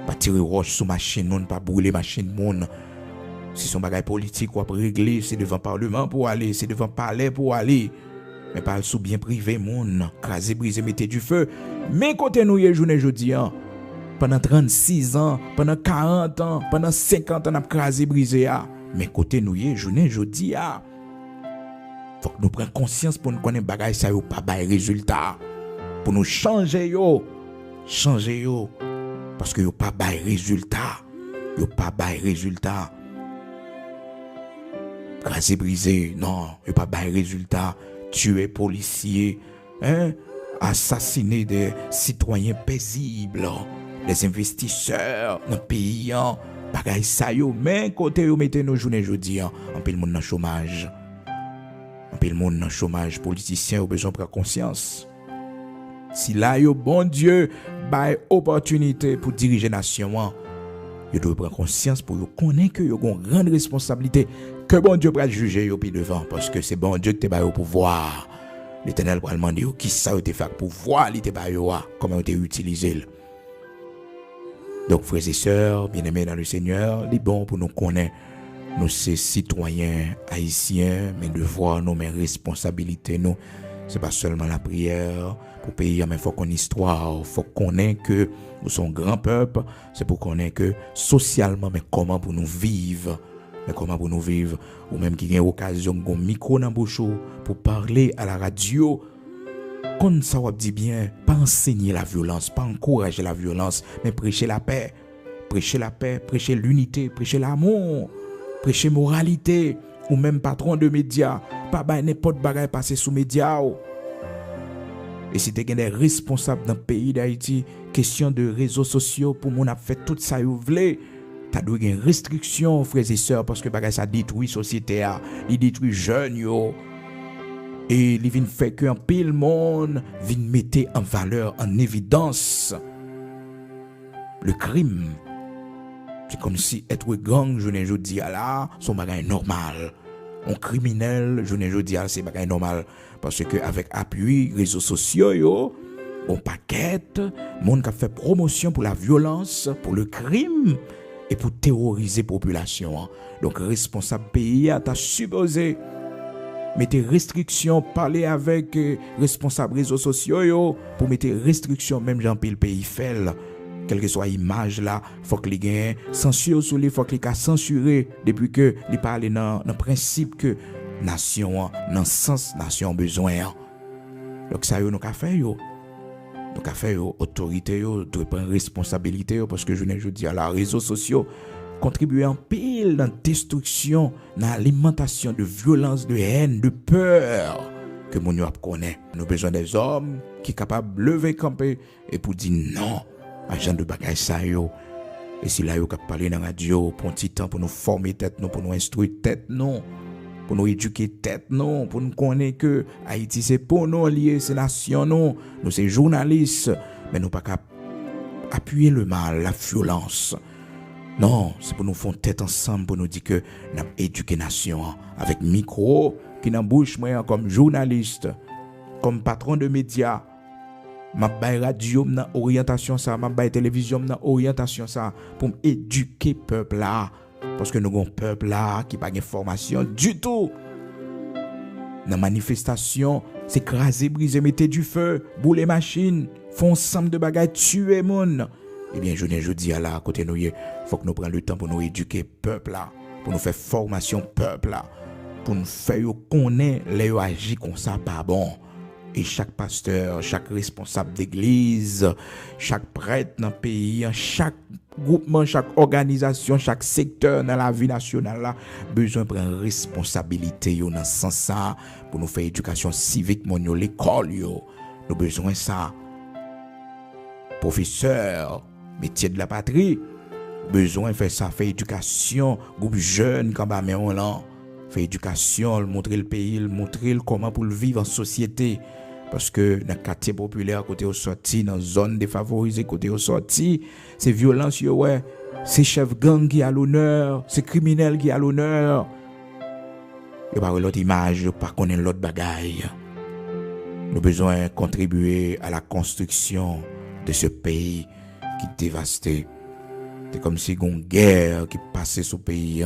Pas tirer roche sur machine moun, pas brûler machine moun. Si son bagage politique ou à régler, c'est devant parlement pour aller, c'est devant palais pour aller. Mais pas sous bien privé moun, craser briser mettre du feu. Mais côté nous y journée jodi pendant 36 ans, pendant 40 ans, pendant 50 ans, on a crasé, brisé. Mais côté nous, journée, jeudi, faut que nous prenions conscience pour nous connaître bagay ça yo pas bay résultat. Pour nous changer yo. Parce que yo pas bay résultat. Crasé, brisé, non, yo pas bay résultat. Tuer policiers, assassiner des citoyens paisibles. Les investisseurs dans le pays, bagay sa yo, mais côté yo mette nos journées jodi, en pile monde dans chômage. En pile monde dans chômage, politiciens ont besoin de prendre conscience. Si là yo bon Dieu, bay opportunité pour diriger nation, yo doit prendre conscience pour yo connaître que yo gon grande responsabilité que bon Dieu va juger yo pi devant parce que c'est bon Dieu qui te bay au pouvoir. L'Éternel va demander yo qui ça yo te fait pouvoir, li te bay yo, comment te utiliser. Donc, frères et sœurs, bien-aimés dans le Seigneur, il est bon pour nous connaître, nous, ces citoyens haïtiens, mais devoirs, nos responsabilités, nous. C'est pas seulement la prière pour payer, mais il faut qu'on histoire, il faut qu'on ait que nous sommes grand peuple, c'est pour qu'on ait que socialement, mais comment pour nous vivre, ou même qui a une occasion, un micro dans la bouche pour parler à la radio. Quand ça va dit bien, pas enseigner la violence, pas encourager la violence, mais prêcher la paix, prêcher l'unité, prêcher l'amour, prêcher moralité, ou même patron de médias, pas bah n'importe bagaille passer sous médias. Et si tu es des responsables dans le pays d'Haïti, question de réseaux sociaux pour mon a fait tout ça vous voulez, tu dois une restriction frères et sœurs parce que bagaille ça détruit société, il détruit jeunes yo. Et il vient faire qu'un pile monde vient mettre en valeur, en évidence le crime. C'est comme si être gang, je ne dis là, son bagage normal. Un criminel, je ne dis c'est bagage normal. Parce que avec appui, réseaux sociaux, yo, on paquette, monde qui a fait promotion pour la violence, pour le crime et pour terroriser la population. Donc, responsable pays, a supposé mettez restrictions, parlez avec responsables réseaux sociaux yo, pour mettre restrictions, même dans le pays fait. Quelle que soit l'image là, faut que les gagne censure sur les, faut que les censurer depuis que les parler dans le principe que nation, dans sens nation besoin. Donc ça yo nous ka faire yo. Donc, à faire autorité, doit prendre responsabilité parce que je dis à la réseaux sociaux contribuent en pile dans la destruction, dans l'alimentation de violence, de haine, de peur que mon yo connaît. Nous avons besoin des hommes qui sont capables de lever camper et pour dire non à gens de bagaille ça yo. Et si là yo cap parler dans la radio pour un petit temps pour nous former tête nous, pour nous instruire tête non. Pour nous éduquer tête non, pour nous connaître que Haïti c'est pour nous lié, c'est nation non, nous c'est journalistes, mais nous pas qu'à appuyer le mal, la violence. Non, c'est pour nous faire tête ensemble pour nous dire que nous avons éduqué nation avec micro qui dans bouche moi comme journaliste, comme patron de médias, ma bail radio dans orientation ça, ma bail télévision dans orientation ça pour éduquer peuple là. Parce que nous avons un peuple là qui n'a pas d'information du tout. Dans la manifestation, c'est craser, briser, mettre du feu, bouler machines, font ensemble de bagages, tuer monde. Eh bien, je dis à la côté nous, il faut que nous prenions le temps pour nous éduquer le peuple là, pour nous faire formation peuple là, pour nous faire connaître les agir comme ça, pas bon. Et chaque pasteur, chaque responsable d'église, chaque prêtre dans le pays, chaque groupement, chaque organisation, chaque secteur dans la vie nationale là, besoin de prendre responsabilité dans ce sens ça pour nous faire éducation civique mon l'école yo. Nous besoin de ça. Professeur, métier de la patrie, besoin de faire ça, faire éducation, groupe jeune quand même on là, faire éducation, montrer le pays, montrer comment pour le vivre en société. Parce que dans le quartier populaire, côté au sorti, dans la zone défavorisée, côté au sorti, c'est violence, ouais. C'est chef gang qui a l'honneur, c'est criminel qui a l'honneur. Il n'y a pas l'autre image, il n'y a pas connaître l'autre bagaille. Nous avons besoin de contribuer à la construction de ce pays qui est dévasté. C'est comme si une guerre qui passait sur le pays,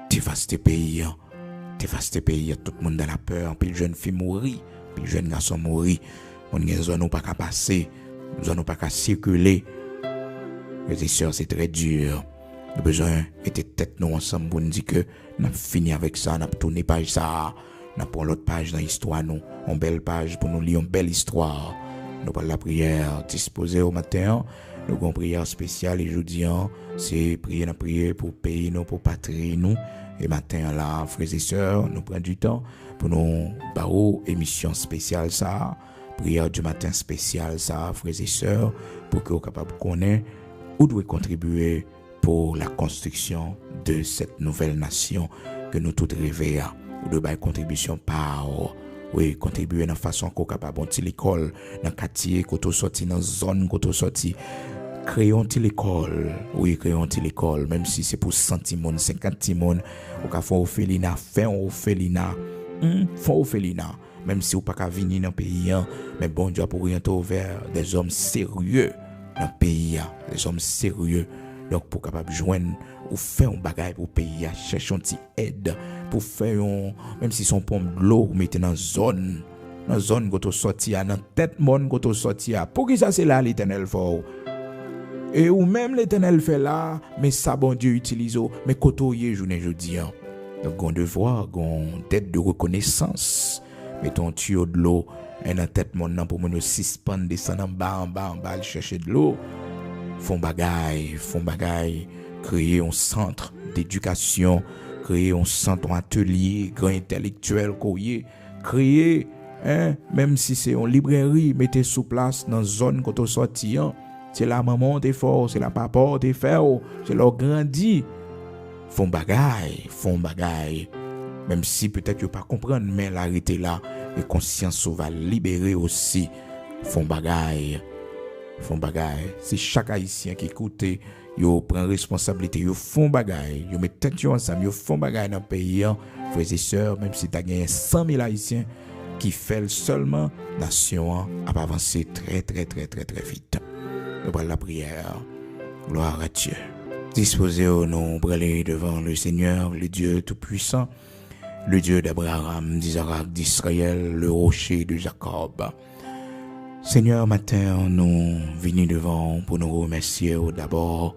dévasté le pays, tout le monde dans la peur, puis les jeunes filles mourir. Puis les jeunes garçons mourir, on n'a pas qu'à passer, nous n'avons pas qu'à circuler. Les sœurs, c'est très dur. Nous avons besoin de tête nous ensemble pour nous dire que nous avons fini avec ça, nous avons tourné page ça, nous avons pris l'autre page dans l'histoire, nous, une belle page pour nous lire une belle histoire. Nous avons la prière disposée au matin, nous avons une prière spéciale et jeudi, c'est prier pour pays, nous, pour patrie, nous. Et matin là, frères et sœurs, nous prenons du temps pour nous barreau émission spéciale ça, prière du matin spéciale ça, frères et sœurs, pour que vous capable de connaître où doit contribuer pour la construction de cette nouvelle nation que nous tous rêvons. Ou de bailler contribution par oui, contribuer dans façon qu'on capable de l'école dans quartier, qu'on sorti dans zone, qu'on sorti. Créons l'école, oui, créons l'école, même si c'est pour 100 timon, 50 timon, ou qu'à faire orphelinat, même si ou pas qu'à venir dans le pays, mais bon Dieu pour orienter vers des hommes sérieux dans le pays, des hommes sérieux, donc pour capable joindre ou faire un bagage pour le pays, chercher une petite aide, pour faire même si son pomme de l'eau, mettez dans zone que tu sorti, dans tête monde que tu sorti, pour qui ça c'est là l'Éternel fort. Et ou même l'Éternel fait là, mais ça bon Dieu utilise, mais côtoyer journée jeudi. Donc on devoir, on tête de reconnaissance, mettons tuyau de l'eau, et dans tête mon pour me suspendre, descendre en bas, aller chercher de l'eau. Font bagaille, créer un centre d'éducation, créer un centre, un atelier, grand intellectuel, créer, même si c'est une librairie, mettez sous place dans une zone quand on sortit. C'est la maman t'es fort, c'est la papa t'es fort, c'est leur grandi. Font bagaille. Même si peut-être tu pas comprendre, mais l'arrêter là, et conscience va libérer aussi. Font bagaille. C'est chaque haïtien qui écoute, yo prend responsabilité, yo font bagaille, yo met tête ensemble, yo font bagaille dans le pays, frères et sœurs, même si tu as gagné 100 000 haïtiens qui fait seulement nation a avancé très vite. Nous prenons la prière. Gloire à Dieu. Disposez-nous, nous brûler devant le Seigneur, le Dieu Tout-Puissant, le Dieu d'Abraham, d'Isaac, d'Israël, le rocher de Jacob. Seigneur, matin, nous venons devant pour nous remercier d'abord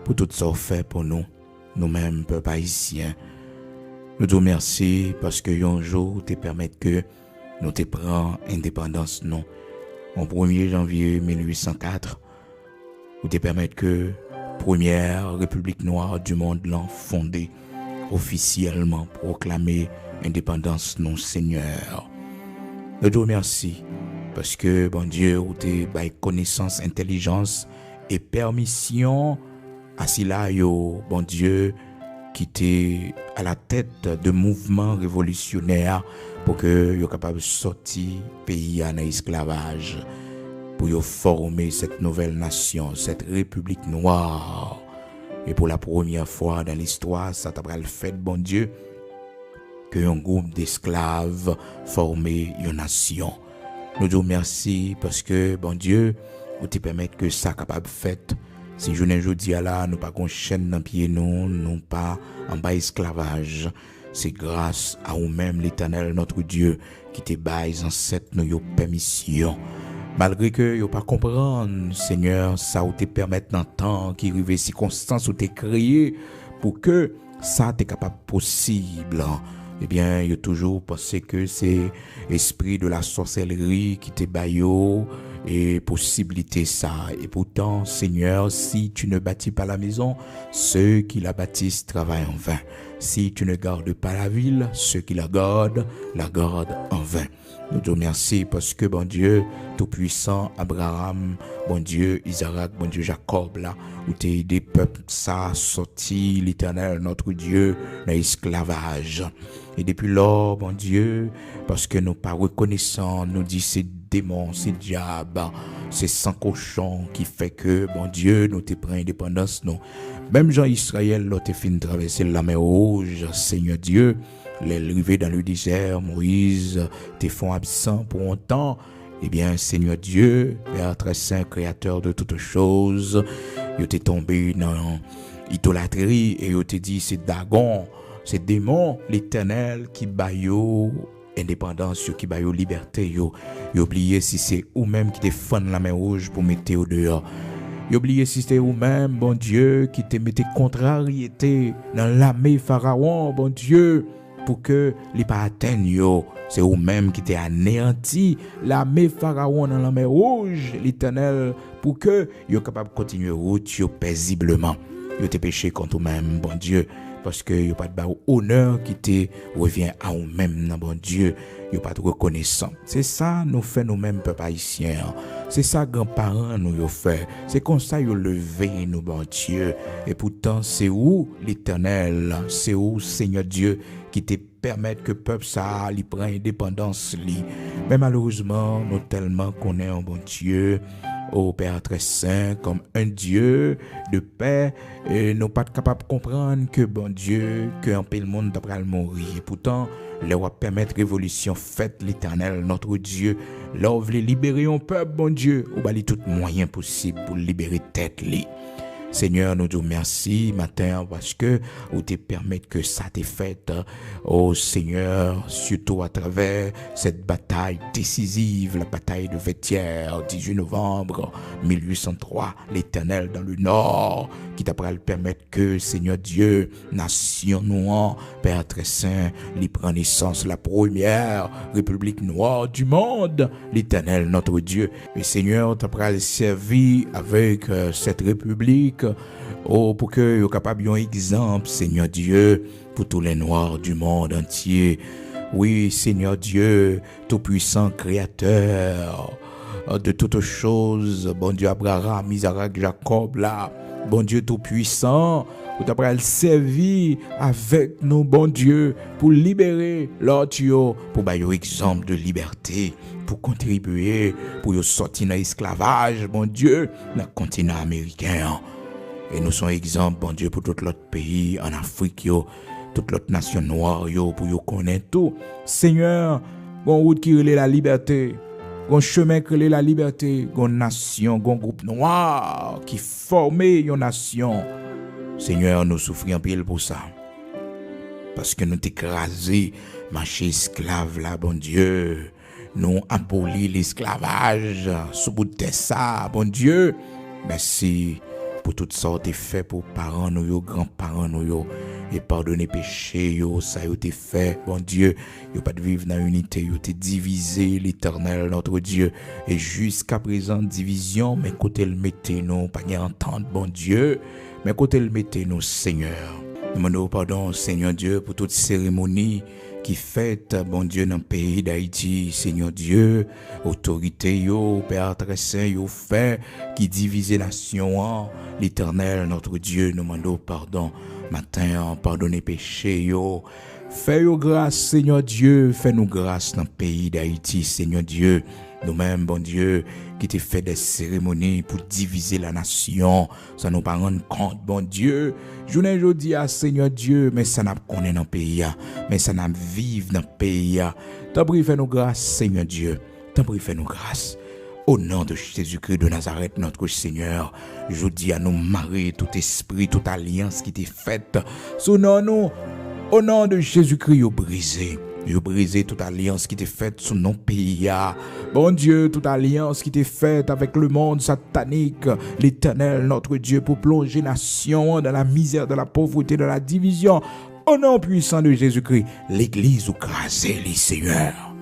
pour tout ce que fait pour nous, nous-mêmes, peuple haïtien. Nous te remercions parce que un jour, te permettre que nous te prenions indépendance, non. En 1er janvier 1804, nous te permettre que première République noire du monde l'en fondée, officiellement proclamer indépendance, non, Seigneur. Nous te remercions parce que, bon Dieu, vous te bail connaissance, intelligence et permission à cela, bon Dieu, qui était à la tête de mouvements révolutionnaires pour que vous capable de sortir pays en esclavage, pour former cette nouvelle nation, cette République noire. Et pour la première fois dans l'histoire, ça t'a le fait, bon Dieu, qu'un groupe d'esclaves formait une nation. Nous te remercions parce que, bon Dieu, vous te permettre que ça capable de faire. Si je ne dis à là, nous pas qu'on chaîne dans pied nous, non pas en bas esclavage. C'est grâce à vous-même, l'Éternel, notre Dieu, qui te baise en cette nous permission. Malgré que vous pas comprendre, Seigneur, ça vous te permettre dans le temps qui arrive circonstances où t'es créé pour que ça t'est capable possible. Eh bien, il a toujours pensé que c'est l'esprit de la sorcellerie qui te baillot et possibilité ça. Et pourtant, Seigneur, si tu ne bâtis pas la maison, ceux qui la bâtissent travaillent en vain. Si tu ne gardes pas la ville, ceux qui la gardent en vain. Nous te remercions parce que, bon Dieu, Tout-Puissant, Abraham, bon Dieu, Isaac, bon Dieu, Jacob, là, où t'es aidé peuple, ça, sorti, l'Éternel, notre Dieu, dans l'esclavage. Et depuis lors, bon Dieu, parce que nous pas reconnaissants, nous dit c'est démons, c'est diable, c'est sang cochon qui fait que, bon Dieu, nous te prenons indépendance, nous. Même Jean-Israël, là, t'es fini de traverser la mer Rouge, Seigneur Dieu, les arrivés dans le désert, Moïse, t'es font absent pour un temps. Eh bien, Seigneur Dieu, Père très saint, créateur de toutes choses, il t'est tombé dans l'idolâtrie et il t'est dit, c'est Dagon, c'est démon, l'Éternel qui baillot indépendance, qui baillot liberté, yo oublié si c'est ou-même qui te fend la main rouge pour mettre au dehors. Yo oublié si c'est ou-même, bon Dieu, qui te mettait contrariété dans l'armée Pharaon, bon Dieu, pour que les pas atteignent yo. C'est ou-même qui t'a anéanti l'armée Pharaon dans la mer rouge, l'Éternel, pour que yo capable de continuer route yo paisiblement. Yo te péché contre vous-même, bon Dieu, parce que yo pas de honneur qui te revient à vous-même, bon Dieu, yo pas de reconnaissance. C'est ça nous fait nous-mêmes peuple haïtien. C'est ça grands-parents nous yo fait. C'est comme ça yo levé nous, bon Dieu. Et pourtant c'est où l'Éternel, c'est où Seigneur Dieu qui te permettre que peuple ça li prend indépendance li. Mais malheureusement, nous tellement connaît un bon Dieu, au Père très saint, comme un Dieu de paix, et nous pas capable de comprendre que bon Dieu, que un peu le monde d'après le mourir. Et pourtant, leur va permettre révolution faite l'Éternel, notre Dieu. Leur veut libérer un peuple, bon Dieu, ou bali tout moyen possible pour libérer tête li. Seigneur, nous te remercions matin parce que vous te permettez que ça t'est fait, oh Seigneur, surtout à travers cette bataille décisive, la bataille de Vétière, 18 novembre 1803, l'Éternel dans le nord, qui t'a permettre que, Seigneur Dieu, nation noire, Père très saint, lui prend naissance, la première République noire du monde, l'Éternel notre Dieu. Et Seigneur, t'as servi avec cette République, oh, pour que vous capable un exemple, Seigneur Dieu, pour tous les noirs du monde entier. Oui, Seigneur Dieu, tout-puissant créateur de toutes choses, bon Dieu Abraham, Isaac, Jacob, là, bon Dieu tout-puissant, vous t'as servi avec nous, bon Dieu, pour libérer l'autre, pour bailler exemple de liberté, pour contribuer, pour sortir dans l'esclavage, bon Dieu, dans le continent américain. Et nous sommes exemple, bon Dieu, pour tout l'autre pays en Afrique, toute l'autre nation noire, pour yo connaître tout. Seigneur, bon route qui relève la liberté, bon chemin qui relève la liberté, bon nation, bon groupe noir qui forme une nation. Seigneur, nous souffrons pile pour ça. parce que nous t'écrasé, marché esclave là, bon Dieu. Nous aboli l'esclavage sous bout de ça, bon Dieu. Merci pour toutes sortes de faits pour parents nous yo, grands-parents nous yo, et pardonner péché yo, ça yo t'es fait, bon Dieu. Yo pas de vivre dans l'unité, yo t'es divisé, l'Éternel notre Dieu. Et jusqu'à présent division, mais côté le mettez nous, pas n'y entendre, bon Dieu, mais côté le mettez nous, Seigneur. Nous demandons pardon, Seigneur Dieu, pour toute cérémonie qui fête, bon Dieu, dans le pays d'Haïti, Seigneur Dieu, autorité yo, Père très saint yo fait, qui divise nation, l'Éternel, notre Dieu, nous demandons pardon, matin, pardonner péché yo, fais yo grâce, Seigneur Dieu, fais-nous grâce dans le pays d'Haïti, Seigneur Dieu, nous-mêmes, bon Dieu, qui te fait des cérémonies pour diviser la nation, ça nous pas rendre compte, bon Dieu, journée aujourd'hui, Seigneur Dieu, mais ça n'a pas connaît dans le pays, mais ça n'a vivre dans le pays. T'en prie, fais-nous grâce, Seigneur Dieu, t'en prie, fais-nous grâce. Au nom de Jésus-Christ de Nazareth, notre Seigneur, je dis à nous marier tout esprit, toute alliance qui t'est faite, sous nous, au nom de Jésus-Christ, yo brisé toute alliance qui t'est faite sous nos pays. Bon Dieu, toute alliance qui t'est faite avec le monde satanique, l'Éternel, notre Dieu, pour plonger nation dans la misère, dans la pauvreté, dans la division. Au nom puissant de Jésus-Christ, l'Église ou crasée, les Seigneurs.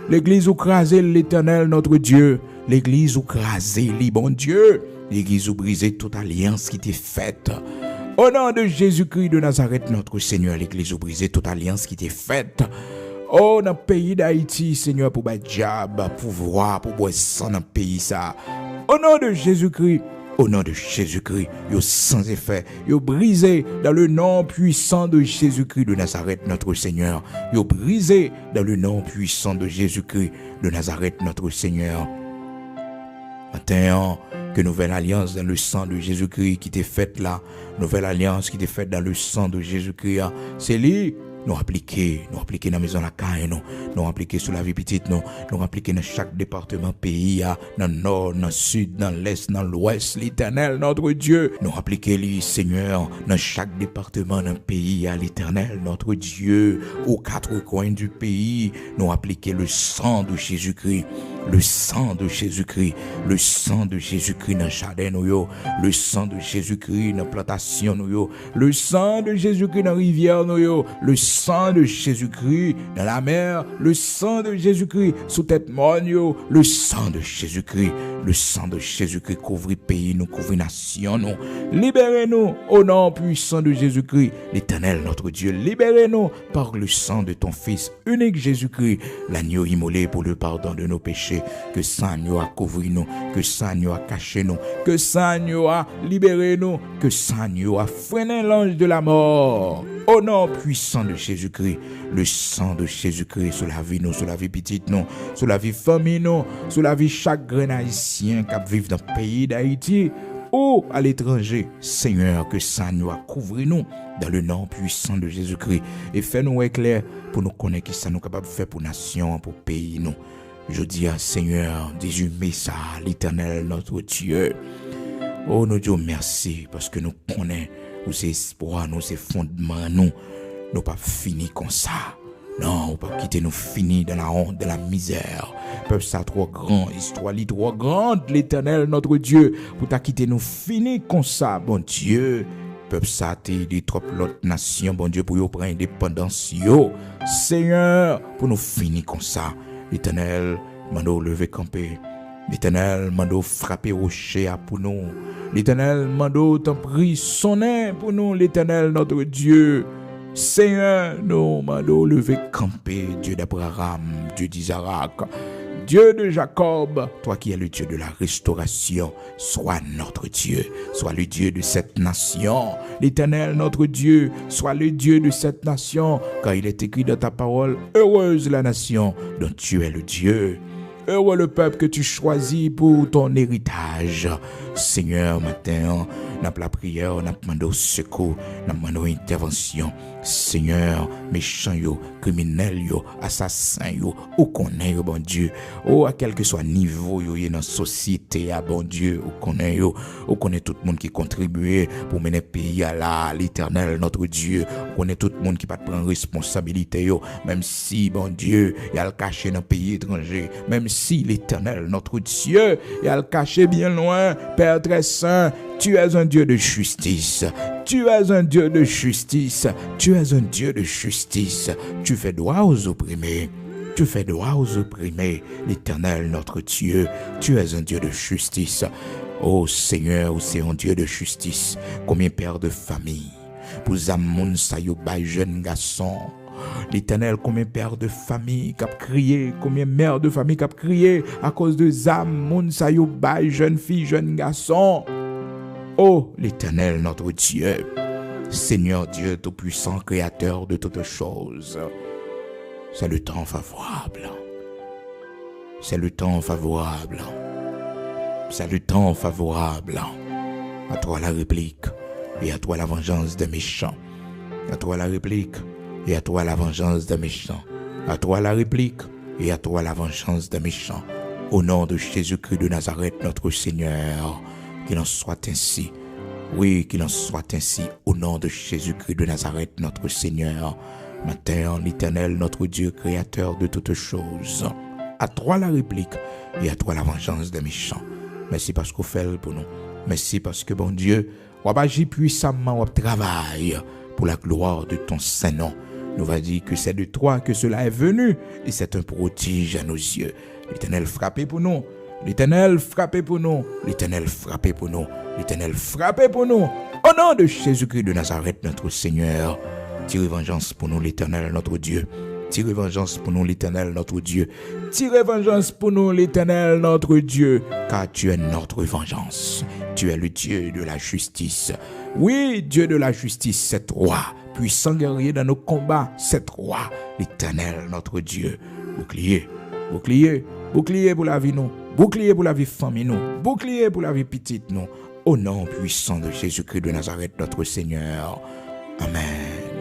L'Église ou crasée, l'Éternel, notre Dieu. L'Église ou crasée, les bon Dieu. L'Église ou brisé toute alliance qui t'est faite. Au nom de Jésus-Christ de Nazareth, notre Seigneur, l'Église ou brisé toute alliance qui t'est faite. Oh, dans le pays d'Haïti, Seigneur, pour battre diable, pouvoir, pour boire sang dans le pays, ça. Au nom de Jésus-Christ, yo sans effet, yo brisé dans le nom puissant de Jésus-Christ de Nazareth, notre Seigneur. Yo brisé dans le nom puissant de Jésus-Christ de Nazareth, notre Seigneur. Maintenant, que nouvelle alliance dans le sang de Jésus-Christ qui t'est faite là, nouvelle alliance qui t'est faite dans le sang de Jésus-Christ, c'est lui. Nous appliquer dans la maison la caille, nous appliquer sur la vie petite, nous appliquer dans chaque département pays, dans le nord, dans le sud, dans l'est, dans l'ouest, l'Éternel, notre Dieu. Nous appliquer lui, Seigneur, dans chaque département d'un pays, à l'Éternel, notre Dieu, aux quatre coins du pays. Nous appliquer le sang de Jésus-Christ. Le sang de Jésus-Christ, le sang de Jésus-Christ dans le jardin, le sang de Jésus-Christ dans la plantation, le sang de Jésus-Christ dans la rivière, le sang de Jésus-Christ dans la mer, le sang de Jésus-Christ sous tête morte, le sang de Jésus-Christ couvre le pays, nous couvre nation, nous. Libérez-nous au nom puissant de Jésus-Christ, l'Éternel, notre Dieu. Libérez-nous par le sang de ton Fils unique Jésus-Christ, l'agneau immolé pour le pardon de nos péchés. Que ça nous a couvert nous, que ça nous a caché nous, que ça nous a libéré nous, que ça nous a freiné l'ange de la mort. Au nom puissant de Jésus-Christ, le sang de Jésus-Christ sur la vie nous, sur la vie petite nous, sur la vie famille nous, sur la vie chaque grain haïtien qui vit dans le pays d'Haïti ou à l'étranger. Seigneur, que ça nous a couvert nous dans le nom puissant de Jésus-Christ et fais-nous éclair pour nous connaître qui ça nous capable de faire pour nation, pour pays nous. Je dis à Seigneur, désumer ça, l'Éternel, notre Dieu. Oh, nous Dieu, merci, parce que nous connaissons, nous c'est espoir, nous c'est fondement, nous pas fini comme ça. Non, on pas quitter nous fini dans la honte, dans la misère. Peuple ça trop grand, histoire li trop grande, l'Éternel, notre Dieu, pour ta quitter nous fini comme ça, bon Dieu. Peuple ça t'es dit trop l'autre nation, bon Dieu, pour y prendre indépendance, yo. Seigneur, pour nous finir comme ça. L'Éternel, mando lever camper. L'Éternel, mando frapper rocher pour nous. L'Éternel, mando t'en prie sonner pour nous. L'Éternel, notre Dieu. Seigneur, nous mando lever camper. Dieu d'Abraham, Dieu d'Isaac, Dieu de Jacob, toi qui es le Dieu de la restauration, sois notre Dieu, sois le Dieu de cette nation. L'Éternel, notre Dieu, sois le Dieu de cette nation, car il est écrit dans ta parole, heureuse la nation dont tu es le Dieu. Heureux le peuple que tu choisis pour ton héritage. Seigneur, matin, n'a pas la prière, n'a pas demandé au secours, n'a pas demandé intervention. Seigneur, méchant yo, criminel yo, assassin yo, ou connaît yo, bon Dieu. Oh, à quel que soit niveau yo, dans la société, à bon Dieu, ou connaît yo, ou connaît tout le monde qui contribue pour mener le pays à l'Éternel, notre Dieu. Ou connaît tout le monde qui va prendre responsabilité yo, même si, bon Dieu, il a le caché dans le pays étranger, même si l'Éternel, notre Dieu, il a le caché bien loin, Père très saint, tu es un Dieu de justice. Tu es un Dieu de justice. Tu es un Dieu de justice. Tu fais droit aux opprimés. Tu fais droit aux opprimés. L'Éternel, notre Dieu, tu es un Dieu de justice. Oh Seigneur, c'est un Dieu de justice. Combien pères de famille, pour Zamoun Sayoubay, jeune garçon. L'Éternel, combien pères de famille qui a crié, combien mères de famille qui a crié à cause de Zamoun Sayoubay, jeune fille, jeune garçon. Oh, l'Éternel, notre Dieu, Seigneur Dieu Tout-Puissant, Créateur de toutes choses, c'est le temps favorable. C'est le temps favorable. C'est le temps favorable. À toi la réplique et à toi la vengeance des méchants. À toi la réplique et à toi la vengeance des méchants. À toi la réplique et à toi la vengeance des méchants. Au nom de Jésus-Christ de Nazareth, notre Seigneur, qu'il en soit ainsi. Oui, qu'il en soit ainsi. Au nom de Jésus-Christ de Nazareth, notre Seigneur. Matin, l'Éternel, notre Dieu, créateur de toutes choses. À toi la réplique et à toi la vengeance des méchants. Merci parce qu'on fait pour nous. Merci parce que, bon Dieu, on agit puissamment, on travaille pour la gloire de ton Saint-Nom. Nous va dire que c'est de toi que cela est venu et c'est un prodige à nos yeux. L'Éternel frappé pour nous. L'Éternel frappé pour nous. L'Éternel frappé pour nous. L'Éternel frappé pour nous. Au nom de Jésus-Christ de Nazareth, notre Seigneur. Tire vengeance pour nous, l'Éternel, notre Dieu. Tire vengeance pour nous, l'Éternel, notre Dieu. Tire vengeance pour nous, l'Éternel, notre Dieu. Car tu es notre vengeance. Tu es le Dieu de la justice. Oui, Dieu de la justice, c'est toi. Puissant guerrier dans nos combats, c'est toi, l'Éternel, notre Dieu. Bouclier, bouclier, bouclier pour la vie, nous. Bouclier pour la vie famille, nous. Bouclier pour la vie petite, nous. Au nom puissant de Jésus-Christ de Nazareth, notre Seigneur. Amen.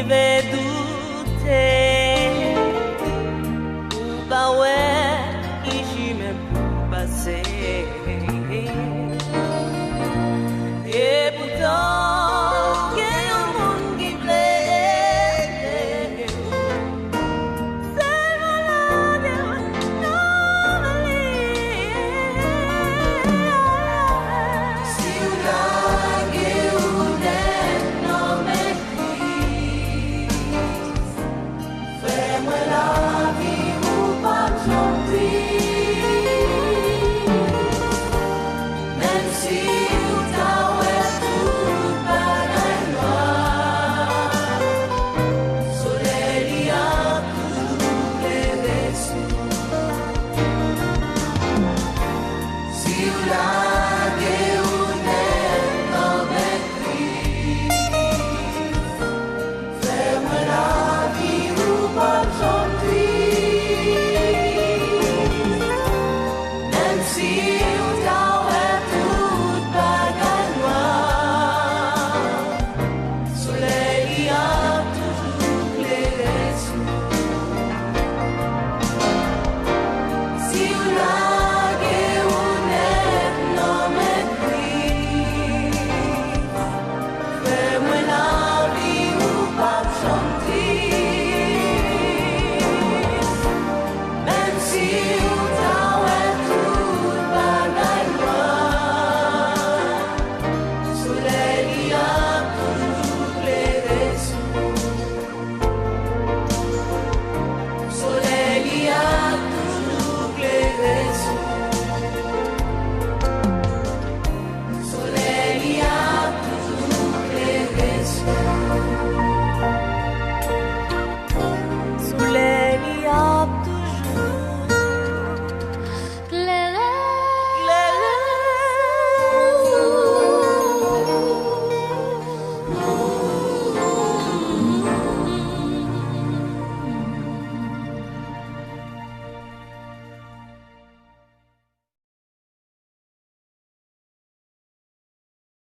rive douter, ou pas ouais, ici même pour passer. Et pourtant, il y a un monde qui plaît. C'est malade, non, si vous l'avez ou n'êtes non maîtrise, fais-moi la vie ou pas j'oublie. Même si vous t'avez tout bagaille noir, soleil a toujours levé sous. Si vous l'avez